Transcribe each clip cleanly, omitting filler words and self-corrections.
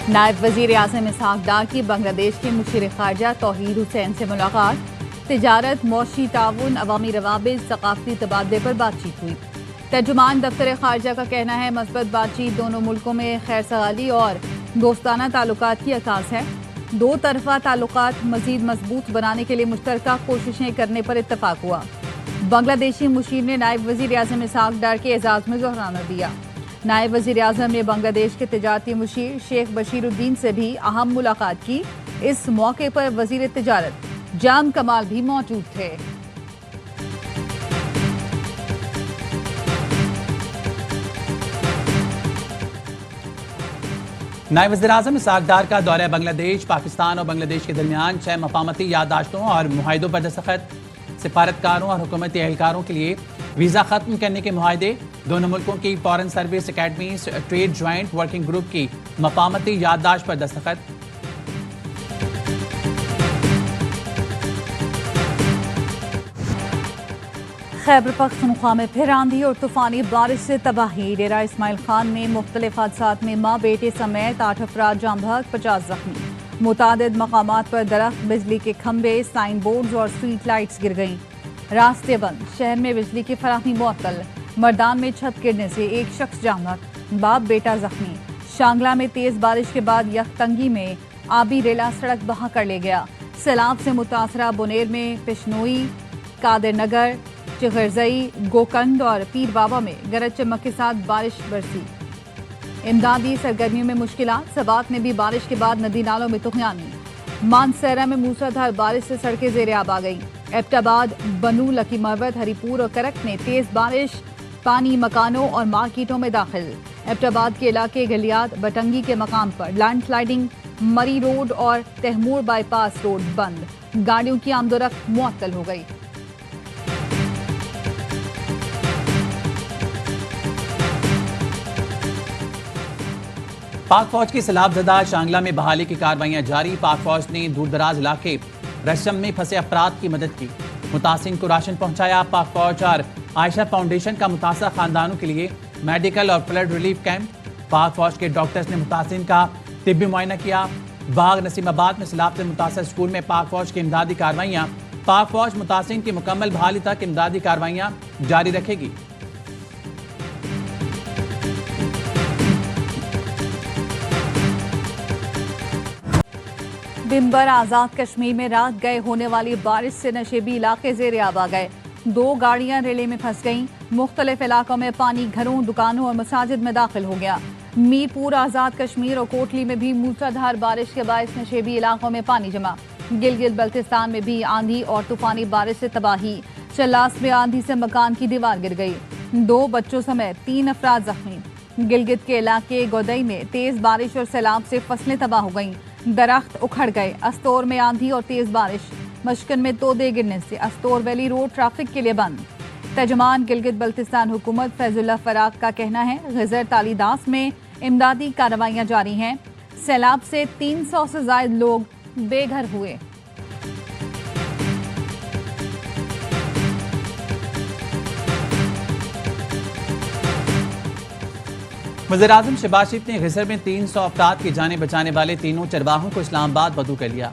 नायब वजीर आज़म इसहाक डार की बांग्लादेश के मुशीर खारजा तौहीद हुसैन से मुलाकात। तिजारत, मौशी ताउन, अवामी रवाबित, सकाफती तबादले पर बातचीत हुई। तर्जुमान दफ्तर खारजा का कहना है मस्बत बातचीत दोनों मुल्कों में खैर सगाली और दोस्ताना ताल्लुकात की अक्कास है। दो तरफा ताल्लुकात मजीद मजबूत बनाने के लिए मुश्तरका कोशिशें करने पर इत्तफाक हुआ। बांग्लादेशी मुशीर ने नायब वजीर आज़म इसहाक डार के एजाज़ में ज़ोहराना दिया। नायब वजीर आज़म ने बांग्लादेश के तिजारती मुशीर शेख बशीरुद्दीन से भी अहम मुलाकात की। इस मौके पर वजीर तिजारत जाम कमाल भी मौजूद थे। नायब वज़ीर आज़म इसहाक डार का दौरा बांग्लादेश, पाकिस्तान और बांग्लादेश के दरमियान 6 मफामती याददाश्तों और मुआहिदों पर दस्तखत, सिफारतकारों और हुकूमती एहलकारों के लिए वीज़ा ख़त्म करने के मुआहिदे, दोनों मुल्कों की foreign service academy trade joint working group की मफामती याददाश्त पर दस्तखत। खैबर पख्तूनख्वा में फिर आंधी और तूफानी बारिश से तबाही। डेरा इस्माइल खान में मुख्तलिफ हादसात में माँ बेटे समेत 8 अफराद जाम बहक, 50 जख्मी। मुतादिद मकामात पर दरख्त, बिजली के खंभे, साइन बोर्ड्स और स्ट्रीट लाइट्स गिर गईं। रास्ते बंद, शहर में बिजली की फराहमी मुअत्तल। मर्दान में छत गिरने से एक शख्स जाम बहक, बाप बेटा जख्मी। शांगला में तेज बारिश के बाद यखतंगी में आबी रेला सड़क बहा कर ले गया। सैलाब से मुतासरा बुनेर में पिशनोई, कादिर नगर, चिगरजई, गोकंद और पीर बाबा में गरज चमक के साथ बारिश बरसी। इमदादी सरगर्मियों में मुश्किलात, सबात में भी बारिश के बाद नदी नालों में तुगयानी। मानसरा में मूसलाधार बारिश से सड़कें ज़ेरे आब आ गई। एबटाबाद, बनू, लकी मरवत, हरीपुर और करक में तेज बारिश, पानी मकानों और मार्केटों में दाखिल। एबटाबाद के इलाके गलियात बटंगी के मकाम पर लैंडस्लाइडिंग, मरी रोड और तहमूर बाईपास रोड बंद। गाड़ियों की आमदोरफ्त मुअत्तल हो गई। पाक फौज की सैलाबज़दा शांगला में बहाली की कार्रवाइयां जारी। पाक फौज ने दूर दराज इलाके रशम में फंसे अफराद की मदद की, मुतासिन को राशन पहुंचाया। पाक फौज और आयशा फाउंडेशन का मुतासर खानदानों के लिए मेडिकल और फ्लड रिलीफ कैंप। पाक फौज के डॉक्टर्स ने मुतासिन का तिब्बी मुआयना किया। बाग नसीमाबाद में सैलाब से मुतासर स्कूल में पाक फौज की इमदादी कार्रवाइयां। पाक फौज मुतासिन की मुकम्मल बहाली तक इमदादी कार्रवाइयां जारी रखेगी। दिन भर आज़ाद कश्मीर में रात गए होने वाली बारिश से नशेबी इलाके ज़ेरे आब आ गए। 2 गाड़ियां रेले में फंस गईं। मुख्तलिफ इलाकों में पानी घरों, दुकानों और मसाजिद में दाखिल हो गया। मीरपुर, आज़ाद कश्मीर और कोटली में भी मूसलाधार बारिश के बायस नशेबी इलाकों में पानी जमा। गिलगित बल्तिस्तान में भी आंधी और तूफानी बारिश से तबाही। चल्लास में आंधी से मकान की दीवार गिर गई, 2 बच्चों समेत 3 अफराद जख्मी। गिलगित के इलाके गोदई में तेज बारिश और सैलाब से फसलें तबाह हो गईं, दरख्त उखड़ गए। अस्तोर में आंधी और तेज बारिश, मशकन में तोदे गिरने से अस्तोर वैली रोड ट्रैफिक के लिए बंद। तर्जुमान गिलगित बल्तिस्तान हुकूमत फैजुल्लाह फराक का कहना है गजर तालीदास में इमदादी कार्रवाइयां जारी हैं। सैलाब से 300 से ज्यादा लोग बेघर हुए। वज़ीर आज़म शहबाज शरीफ ने गसर में 300 अफराद की जानें बचाने वाले तीनों चरवाहों को इस्लामाबाद बदू कर लिया।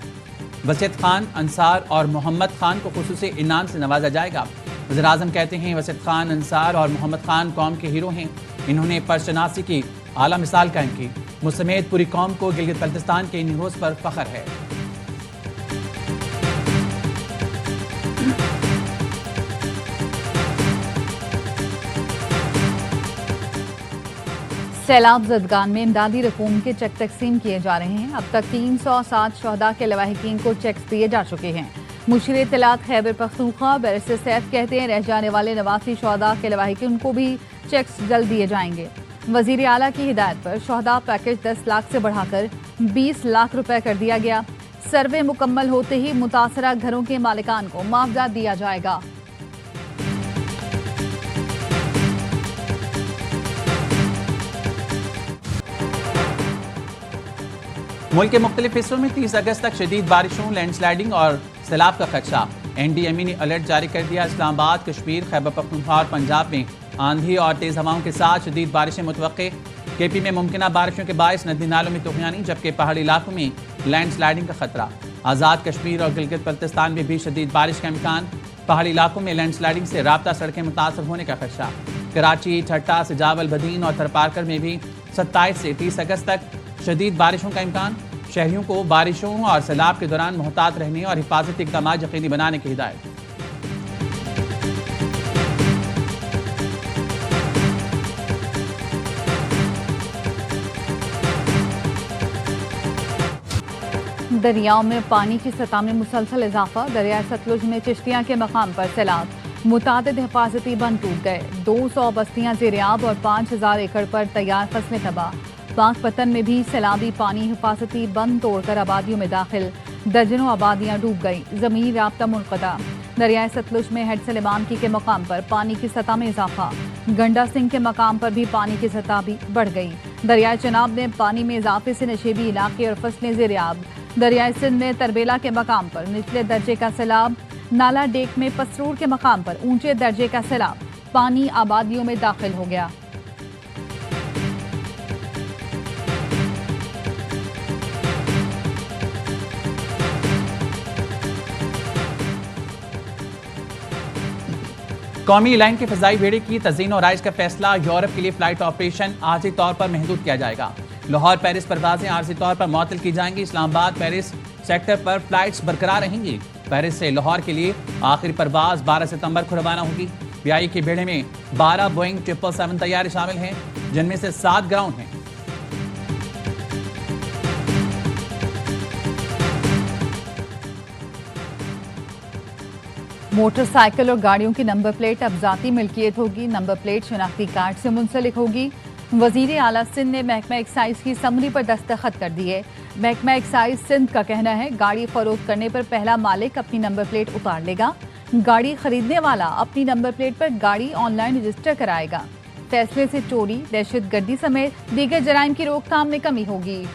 वसीयत खान, अंसार और मोहम्मद खान को खुसूसी इनाम से नवाजा जाएगा। वज़ीर आज़म कहते हैं वसीयत खान, अंसार और मोहम्मद खान कौम के हीरो हैं। इन्होंने परशनासी की आला मिसाल कायम की। मुझ समेत पूरी कौम को गिलगित बल्तिस्तान के इन हीरोज़ पर फख्र है। सैलाब ज़दगान में इमदादी रकूम के चेक तकसीम किए जा रहे हैं। अब तक 307 शहदा के लवाहिकीन को चेक्स दिए जा चुके हैं। मुशीर इत्तलात खैबर पख्तूनख्वा बैरिस्टर सैफ कहते हैं रह जाने वाले 89 शहदा के लवाहिकीन को भी चेक्स जल्द दिए जाएंगे। वजीर आला की हिदायत पर शहदा पैकेज 10 लाख से बढ़ाकर 20 लाख रुपए कर दिया गया। सर्वे मुकम्मल होते ही मुतासरा घरों के मालिकान को मुआवजा दिया जाएगा। मुल्क के मुख्तलिफ हिस्सों में 30 अगस्त तक शदीद बारिशों, लैंडस्लाइडिंग और सैलाब का खदशा। NDME ने अलर्ट जारी कर दिया। इस्लामाबाद, कश्मीर, खैबर पख्तूनख्वा और पंजाब में आंधी और तेज हवाओं के साथ शदीद बारिशें मुतवक्के। केपी में मुमकिन बारिशों के बायस नदी नालों में तूफानी, जबकि पहाड़ी इलाकों में लैंडस्लाइडिंग का खतरा। आज़ाद कश्मीर और गिलगित बल्तिस्तान में भी शदीद बारिश का इम्कान, पहाड़ी इलाकों में लैंडस्लाइडिंग से राब्ता सड़कें मुतासर होने का खदशा। कराची, ठट्टा, सिजावल, बदीन और थरपारकर में भी 27 से 30 अगस्त तक शदीद बारिशों का इम्कान। शहरियों को बारिशों और सैलाब के दौरान मुहतात रहने और हिफाजती इक़दाम यकीनी बनाने की हिदायत। दरियाओं में पानी की सतह में मुसलसल इजाफा, दरियाए सतलुज में चिश्तियां के मकाम पर सैलाब, मुतादिद हिफाजती बंद टूट गए, 200 बस्तियां ज़ेरियाब और 5000 एकड़ पर तैयार फसलें तबाह। पाकपतन में भी सैलाबी पानी हिफाजती बंद तोड़कर आबादियों में दाखिल, दर्जनों आबादियां डूब गई, ज़मीनी राब्ता मुनक़ता। दरियाए सतलुज में हेड सलेमान की के मकाम पर पानी की सतह में इजाफा, गंडा सिंह के मकाम पर भी पानी की सतह भी बढ़ गई। दरियाए चनाब में पानी में इजाफे से नशेबी इलाके और फसलें ज़ेरियाब। दरियाए सिंध में तरबेला के मकाम पर निचले दर्जे का सैलाब, नाला डेक में पसरूर के मकाम पर ऊंचे दर्जे का सैलाब, पानी आबादियों में दाखिल हो गया। कौमी लाइन के फजाई बेड़े की तज़ीन और राइज का फैसला, यूरोप के लिए फ्लाइट ऑपरेशन आर्जी तौर पर महदूद किया जाएगा। लाहौर पेरिस परवाजें आर्जी तौर पर मुअत्तल की जाएंगी। इस्लामाबाद पेरिस सेक्टर पर फ्लाइट्स बरकरार रहेंगी। पेरिस से लाहौर के लिए आखिरी परवाज 12 सितंबर को रवाना होगी। BI के बेड़े में 12 बोइंग 777 तैयारी शामिल हैं, जिनमें से 7 ग्राउंड हैं। मोटरसाइकिल और गाड़ियों की नंबर प्लेट अब ज़ाती मिल्कियत होगी। नंबर प्लेट शनाख्ती कार्ड से मुंसलिक होगी। वज़ीर आला सिंध ने महकमा एक्साइज की समरी पर दस्तखत कर दिए। महकमा एक्साइज सिंध का कहना है, गाड़ी फरोख्त करने पर पहला मालिक अपनी नंबर प्लेट उतार लेगा। गाड़ी खरीदने वाला अपनी नंबर प्लेट पर गाड़ी ऑनलाइन रजिस्टर कराएगा। फैसले से चोरी, दहशतगर्दी समेत दीगर जराइम की रोकथाम में कमी होगी।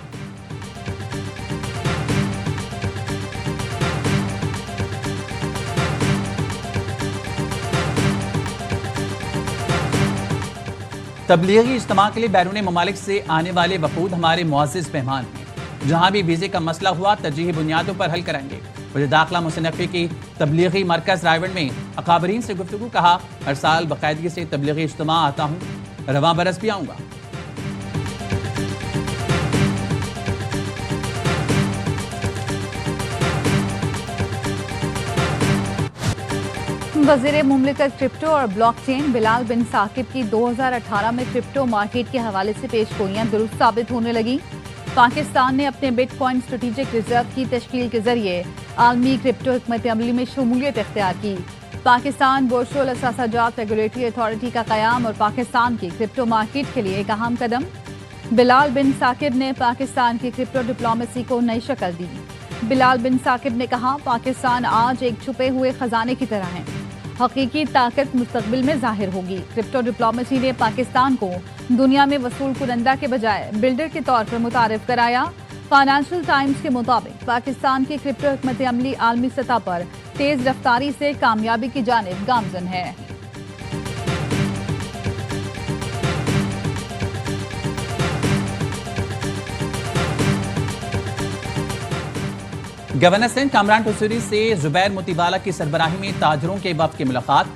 तबलीगी इज्तिमा के लिए बैरून ममालिक से आने वाले वफूद हमारे मुअज़्ज़िज़ मेहमान हैं। जहाँ भी वीज़े का मसला हुआ तरजीही बुनियादों पर हल कराएंगे। वज़ीर दाखिला मोहसिन नकवी की तबलीगी मरकज़ रायगढ़ में अकाबरीन से गुफ्तगू, कहा हर साल बाकायदगी से तबलीगी इज्तिमा आता हूँ, रवां बरस भी आऊँगा। वज़ीर मुमलिकत क्रिप्टो और ब्लॉकचेन बिलाल बिन साकिब की 2018 में क्रिप्टो मार्केट के हवाले से पेशगोइयां दुरुस्त साबित होने लगी। पाकिस्तान ने अपने बिटकॉइन स्ट्रेटेजिक रिजर्व की तश्कील के जरिए आलमी क्रिप्टो हिकमत अमली में शमूलियत इख्तियार की। पाकिस्तान वर्चुअल असासाजात रेगुलेटरी अथॉरिटी का क़याम और पाकिस्तान की क्रिप्टो मार्केट के लिए एक अहम कदम। बिलाल बिन साकिब ने पाकिस्तान की क्रिप्टो डिप्लोमेसी को नई शक्ल दी। बिलाल बिन साकिब ने कहा, पाकिस्तान आज एक छुपे हुए खजाने की तरह है, हकीकी ताकत मुस्तकबिल में जाहिर होगी। क्रिप्टो डिप्लोमेसी ने पाकिस्तान को दुनिया में वसूल कुनंदा के बजाय बिल्डर के तौर पर मुतारिफ कराया। फाइनेंशियल टाइम्स के मुताबिक पाकिस्तान की क्रिप्टो हिकमत अमली आलमी सतह पर तेज रफ्तारी से कामयाबी की जानिब गामजन है। गवर्नर सिंध कामरान टसूरी से जुबैर मोतीवाला की सरबराही में ताजरों के वफ्द की मुलाकात।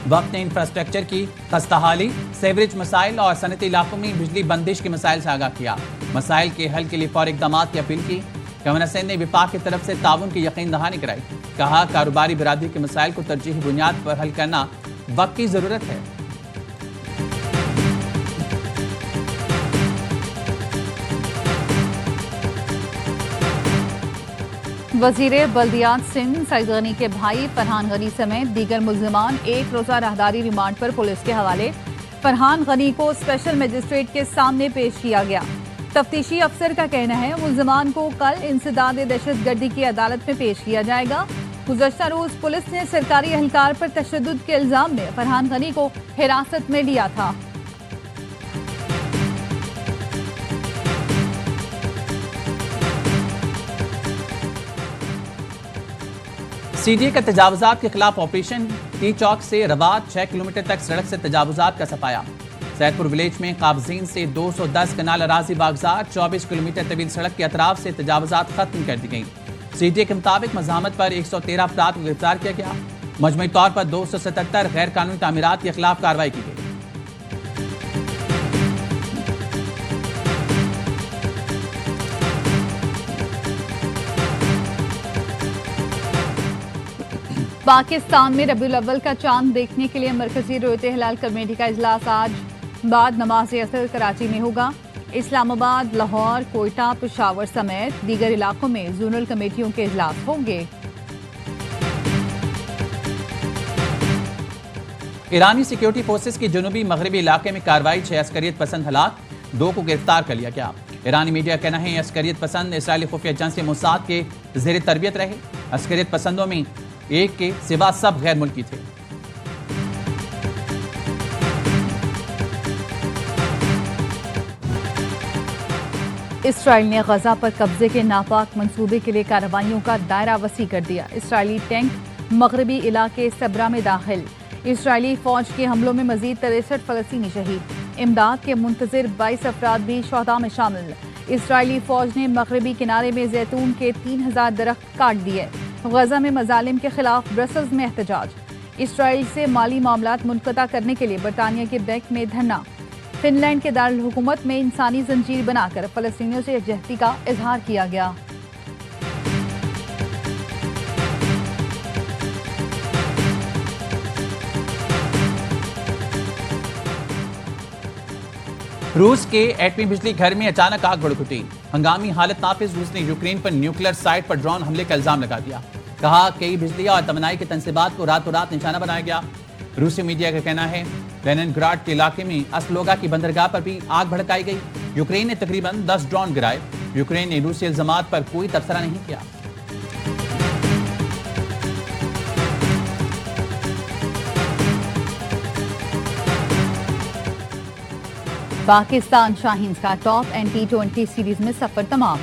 वफ्द ने इंफ्रास्ट्रक्चर की खस्ताहाली, सेवरेज मसाइल और सनती इलाकों में बिजली बंदिश के मसाइल से आगाह किया। मसाइल के हल के लिए फौरी इक़दाम की अपील की। गवर्नर सिंध ने विफाक की तरफ से ताउन की यकीन दहानी कराई। कहा, कारोबारी बिरादरी के मसाइल को तरजीही बुनियाद पर हल करना वक्त की जरूरत है। वज़ीर बल्दियात सिंध सईद गनी के भाई फरहान गनी समेत दीगर मुल्ज़िमान एक रोज़ा राहदारी रिमांड पर पुलिस के हवाले। फरहान गनी को स्पेशल मजिस्ट्रेट के सामने पेश किया गया। तफ्तीशी अफसर का कहना है, मुल्ज़िमान को कल इंसदाद दहशतगर्दी की अदालत में पेश किया जाएगा। गुज़श्ता रोज़ पुलिस ने सरकारी एहलकार पर तशद्दुद के इल्ज़ाम में फरहान गनी को हिरासत में लिया था। CDA का तजावुजात के खिलाफ ऑपरेशन टी चौक से रवात 6 किलोमीटर तक सड़क से तजावुजात का सफाया। सैदपुर विलेज में काबजीन से 210 कनाल अराजी बागजात 24 किलोमीटर तवील सड़क के अतराफ से तजावजात खत्म कर दी गई। सीटीए के मुताबिक मज़ामत पर 113 अफराद को गिरफ्तार किया गया। मजमूई तौर पर 277 गैर कानूनी तामीरात के खिलाफ कार्रवाई की गई। पाकिस्तान में रबीउल अव्वल का चांद देखने के लिए मरकजी रोयते हिलाल कमेटी का इजलास आज बाद नमाज असर कराची में होगा। इस्लामाबाद, लाहौर, कोयटा, पेशावर समेत दीगर इलाकों में जोनल कमेटियों के इजलास होंगे। ईरानी सिक्योरिटी फोर्सेस के जनूबी मगरबी इलाके में कार्रवाई, 6 अस्करियत पसंद हलाक, 2 को गिरफ्तार कर लिया गया। ईरानी मीडिया का कहना है अस्करियत पसंद इसराइली खुफिया एजेंसी मोसाद के जेर तरबियत रहे। अस्करियत पसंदों में एक के सिवा सब गैर मुल्की थे। इसराइल ने गजा पर कब्जे के नापाक मंसूबे के लिए कार्रवाइयों का दायरा वसी कर दिया। इसराइली टैंक मगरबी इलाके सबरा में दाखिल। इसराइली फौज के हमलों में मजीद 63 फलस्तीनी शहीद। इमदाद के मुंतजिर 22 अफराद भी शोहदा में शामिल। इसराइली फौज ने मगरबी किनारे में जैतून के 3000 दरख्त काट दिए। गजा में मजालिम के खिलाफ ब्रसल्स में एहतजाज। इसराइल से माली मामलात मुनक़ता करने के लिए बरतानिया के बैंक में धरना। फिनलैंड के दारुल हुकूमत में इंसानी जंजीर बनाकर फलस्तीनियों से यकजहती का इजहार किया गया। रूस के एटमी बिजली घर में अचानक आग भड़क उठी। हंगामी हालत नाफिज रूस ने यूक्रेन पर न्यूक्लियर साइट पर ड्रोन हमले का इल्जाम लगा दिया। कहा कई बिजली और तमनाई के तनसीबात को रातों रात निशाना बनाया गया। रूसी मीडिया का कहना है लेनिनग्राड के इलाके में अस्लोगा की बंदरगाह पर भी आग भड़काई गई। यूक्रेन ने तकरीबन 10 ड्रोन गिराए। यूक्रेन ने रूसी इल्जामात पर कोई तबसरा नहीं किया। पाकिस्तान शाहीन्स का टॉप एंड T20 सीरीज में सफर तमाम।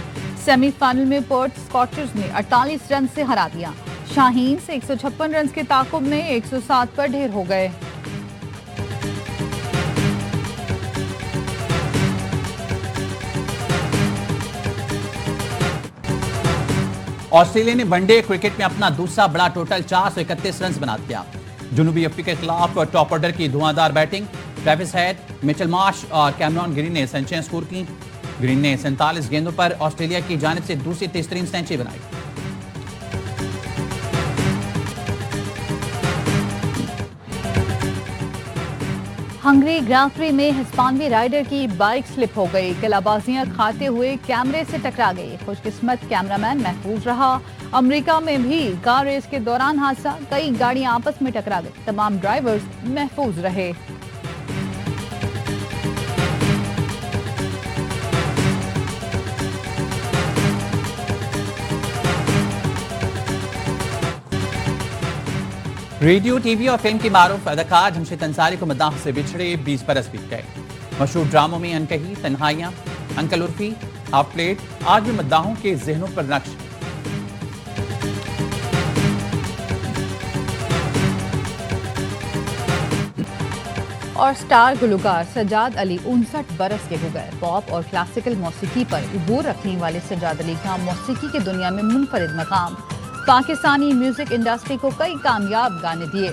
सेमीफाइनल में पर्थ स्कॉचर्स ने 48 रन से हरा दिया। शाहीन्स 156 रन के ताकुब में 107 पर ढेर हो गए। ऑस्ट्रेलिया ने वनडे क्रिकेट में अपना दूसरा बड़ा टोटल 431 रन बना दिया। जनूबी अफ्रीका के खिलाफ टॉप ऑर्डर की धुआंधार batting. Travis head, Mitchell Marsh और कैमरॉन ग्रीन ने सेंचुरियां स्कोर की। ग्रीन ने 47 गेंदों पर ऑस्ट्रेलिया की जानिब से दूसरी तेजतरीन सेंचुरी बनाई। हंगरी ग्रां प्री में हिस्पानवी राइडर की बाइक स्लिप हो गई। कलाबाजियां खाते हुए कैमरे से टकरा गई। खुशकिस्मत कैमरामैन महफूज रहा। अमेरिका में भी कार रेस के दौरान हादसा, कई गाड़ियां आपस में टकरा गई। तमाम ड्राइवर्स महफूज रहे। रेडियो, टीवी और फिल्म की मारूफ अदाकार जमशेद अंसारी को मद्दाहों से बिछड़े 20 बरस बीत गए। मशहूर ड्रामों में अनकही, तन्हाइयां, अंकल उर्फी, हाफ प्लेट आज भी मद्दाहों के जहनों पर नक्श है। और स्टार गुलकार सज्जाद अली 59 बरस के हो गए। पॉप और क्लासिकल मौसीकी पर उबूर रखने वाले सज्जाद अली का मौसीकी की दुनिया में मुनफरिद मकाम। पाकिस्तानी म्यूजिक इंडस्ट्री को कई कामयाब गाने दिए।